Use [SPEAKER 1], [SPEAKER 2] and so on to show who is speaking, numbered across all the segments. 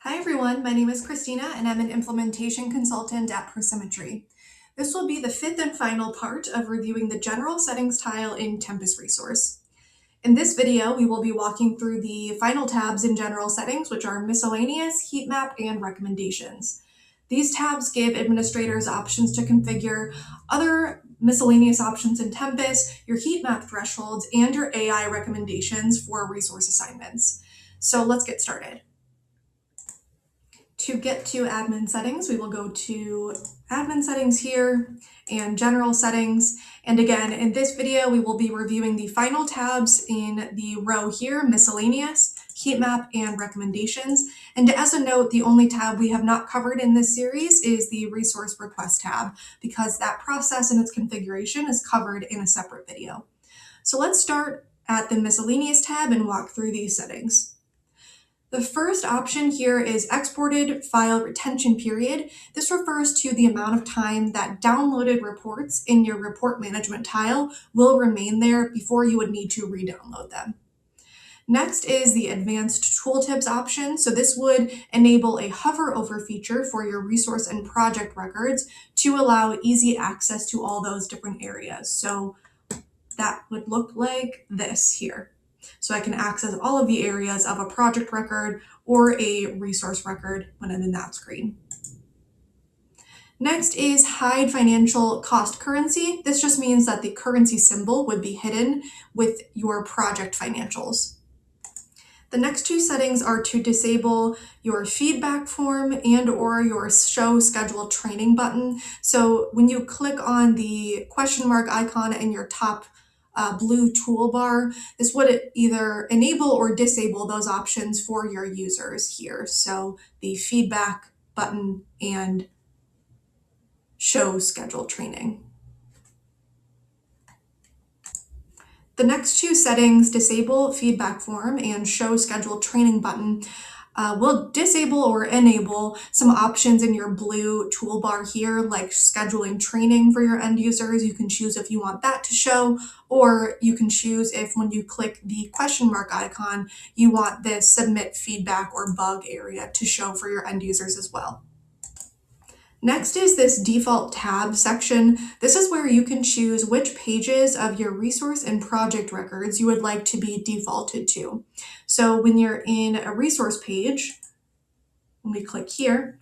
[SPEAKER 1] Hi everyone, my name is Christina and I'm an implementation consultant at Prosymmetry. This will be the fifth and final part of reviewing the general settings tile in Tempus resource. In this video, we will be walking through the final tabs in general settings, which are miscellaneous, heat map, and recommendations. These tabs give administrators options to configure other miscellaneous options in Tempus, your heat map thresholds, and your AI recommendations for resource assignments. So let's get started. To get to admin settings, we will go to admin settings here and general settings. And again, in this video, we will be reviewing the final tabs in the row here, miscellaneous, heat map, and recommendations. And as a note, the only tab we have not covered in this series is the resource request tab, because that process and its configuration is covered in a separate video. So let's start at the miscellaneous tab and walk through these settings. The first option here is exported file retention period. This refers to the amount of time that downloaded reports in your report management tile will remain there before you would need to re-download them. Next is the advanced tooltips option. So this would enable a hover over feature for your resource and project records to allow easy access to all those different areas. So that would look like this here. So I can access all of the areas of a project record or a resource record when I'm in that screen. Next is hide financial cost currency. This just means that the currency symbol would be hidden with your project financials. The next two settings are to disable your feedback form and or your show schedule training button. So when you click on the question mark icon in your top blue toolbar, this would either enable or disable those options for your users here. So the feedback button and show schedule training. The next two settings, disable feedback form and show schedule training button, will disable or enable some options in your blue toolbar here, like scheduling training for your end users. You can choose if you want that to show, or you can choose if when you click the question mark icon, you want this submit feedback or bug area to show for your end users as well. Next is this default tab section. This is where you can choose which pages of your resource and project records you would like to be defaulted to. So when you're in a resource page, when we click here,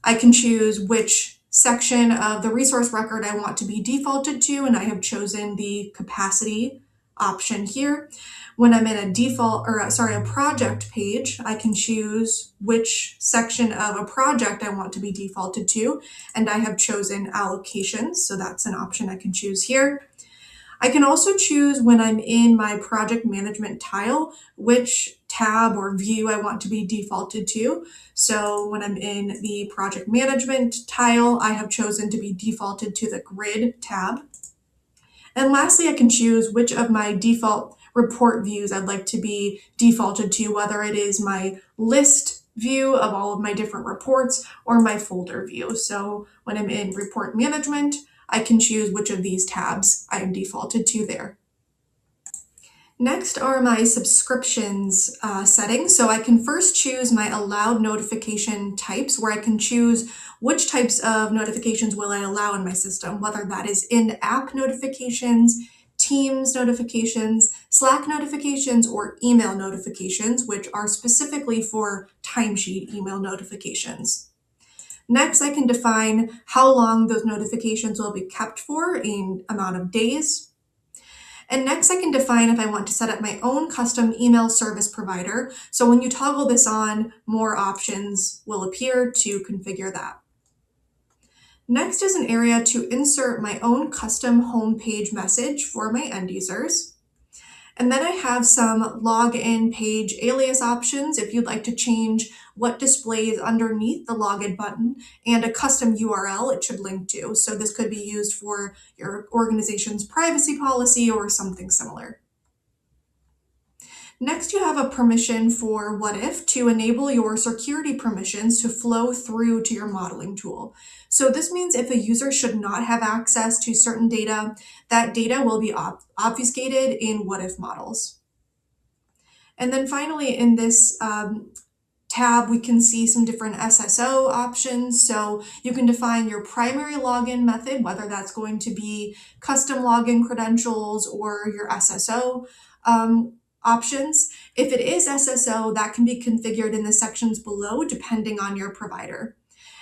[SPEAKER 1] I can choose which section of the resource record I want to be defaulted to, and I have chosen the capacity option here. When I'm in a project page, I can choose which section of a project I want to be defaulted to, and I have chosen allocations, so that's an option I can choose here. I can also choose when I'm in my project management tile, which tab or view I want to be defaulted to. So when I'm in the project management tile, I have chosen to be defaulted to the grid tab. And lastly, I can choose which of my default report views I'd like to be defaulted to, whether it is my list view of all of my different reports or my folder view. So when I'm in report management, I can choose which of these tabs I am defaulted to there. Next are my subscriptions settings. So I can first choose my allowed notification types, where I can choose which types of notifications will I allow in my system, whether that is in-app notifications, Teams notifications, Slack notifications, or email notifications, which are specifically for timesheet email notifications. Next, I can define how long those notifications will be kept for in amount of days. And next, I can define if I want to set up my own custom email service provider. So when you toggle this on, more options will appear to configure that. Next is an area to insert my own custom homepage message for my end users. And then I have some login page alias options if you'd like to change what displays underneath the login button, and a custom URL it should link to. So this could be used for your organization's privacy policy or something similar. Next, you have a permission for what if to enable your security permissions to flow through to your modeling tool. So this means if a user should not have access to certain data, that data will be obfuscated in what if models. And then finally, in this tab, we can see some different SSO options. So you can define your primary login method, whether that's going to be custom login credentials or your SSO options. If it is SSO, that can be configured in the sections below depending on your provider.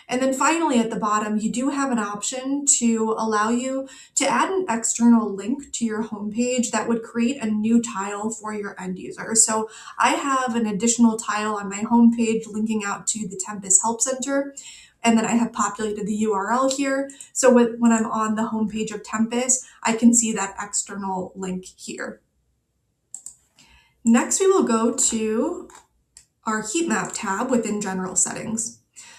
[SPEAKER 1] And then finally at the bottom, you do have an option to allow you to add an external link to your homepage that would create a new tile for your end user. So I have an additional tile on my homepage linking out to the Tempus Help Center, and then I have populated the URL here. So when I'm on the homepage of Tempus, I can see that external link here. Next, we will go to our Heatmap tab within General Settings.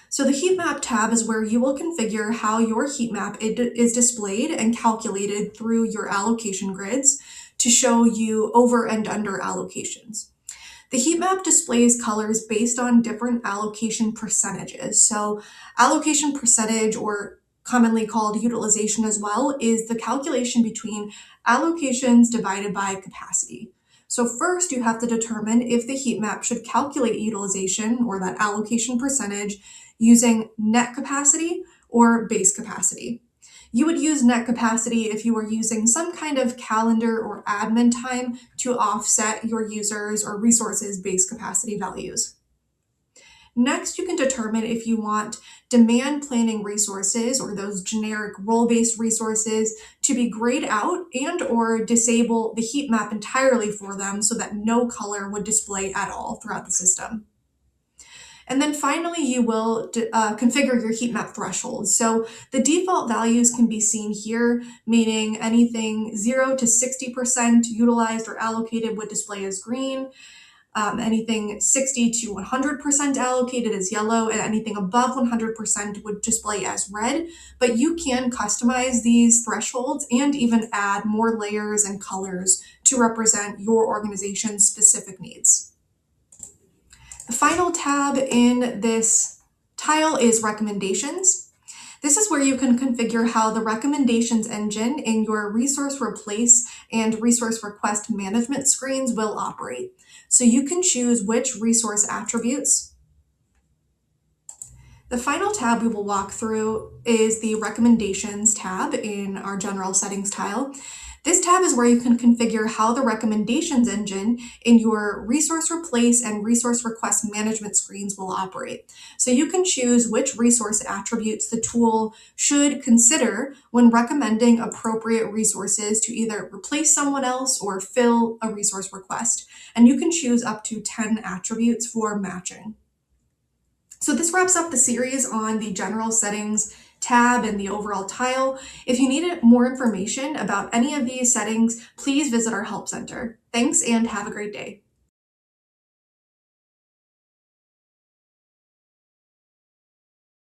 [SPEAKER 1] So the Heatmap tab is where you will configure how your heat map is displayed and calculated through your allocation grids to show you over and under allocations. The heat map displays colors based on different allocation percentages. So allocation percentage, or commonly called utilization as well, is the calculation between allocations divided by capacity. So first you have to determine if the heat map should calculate utilization, or that allocation percentage, using net capacity or base capacity. You would use net capacity if you were using some kind of calendar or admin time to offset your users' or resources' base capacity values. Next, you can determine if you want demand planning resources, or those generic role-based resources, to be grayed out and or disable the heat map entirely for them so that no color would display at all throughout the system. And then finally, you will configure your heat map thresholds. So the default values can be seen here, meaning anything 0 to 60% utilized or allocated would display as green. Anything 60 to 100% allocated as yellow, and anything above 100% would display as red. But you can customize these thresholds and even add more layers and colors to represent your organization's specific needs. The final tab in this tile is Recommendations. This is where you can configure how the recommendations engine in your resource replace and resource request management screens will operate. So you can choose which resource attributes. The final tab we will walk through is the Recommendations tab in our General Settings tile. This tab is where you can configure how the recommendations engine in your resource replace and resource request management screens will operate. So you can choose which resource attributes the tool should consider when recommending appropriate resources to either replace someone else or fill a resource request. And you can choose up to 10 attributes for matching. So this wraps up the series on the General Settings tab and the overall tile. If you need more information about any of these settings, please visit our Help Center. Thanks and have a great day.